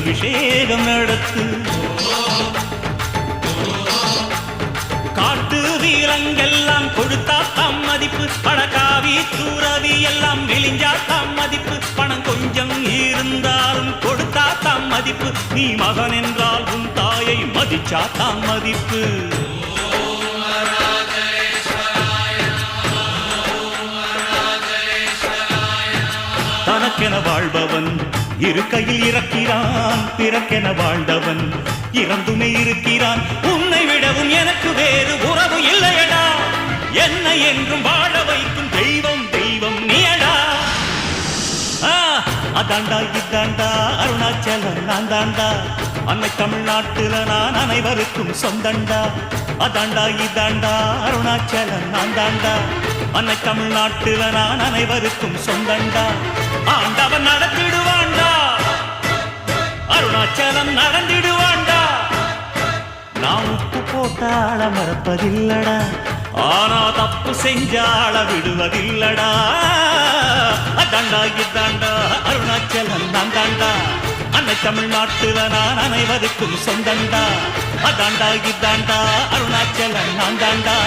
அபிஷேகம் நடத்து. காட்டு வீரங்கெல்லாம் கொடுத்தா தாம் மதிப்பு, பணக்காவி தூரவி எல்லாம் விழிஞ்சா தாம் மதிப்பு. பணம் கொஞ்சம் இருந்தாலும் கொடுத்தா தாம் மதிப்பு, நீ மகன் என்றால் உன் தாயை மதிச்சா தாம் மதிப்பு. தனக்கென வாழ்பவன் இருக்கையில் இறக்கிறான், பிறக்கென வாழ்ந்தவன் இறந்துமே இருக்கிறான். உன்னை விடவும் எனக்கு வேறு உறவு இல்லையடா, என்னை என்றும் வாழ வைக்கும் தெய்வம் தெய்வம் நீயடா. அதாண்டா இதாண்டா அருணாச்சலம் நான் தாண்டா, அன்னை தமிழ்நாட்டுல நான் அனைவருக்கும் சொந்தண்டா. அதாண்டா இதாண்டா அருணாச்சலம் நான் தாண்டா, அன்னை தமிழ்நாட்டுல நான் அனைவருக்கும் சொந்தண்டா. ஆண்டவன் நடத்திடுவாண்டா, அருணாச்சலம் நடந்திடுவாண்டா. நான் உப்பு போட்டாள மறப்பதில்லடா, ஆனா தப்பு செஞ்சாள விடுவதில்லடா. அதாண்டா இதாண்டா அருணாச்சலம் நான் தாண்டா, அன்னை தமிழ்நாட்டுல நான் அனைவருக்கும் சொந்தண்டா. அதாண்டா இதாண்டா அருணாச்சலம் நான் தாண்டா.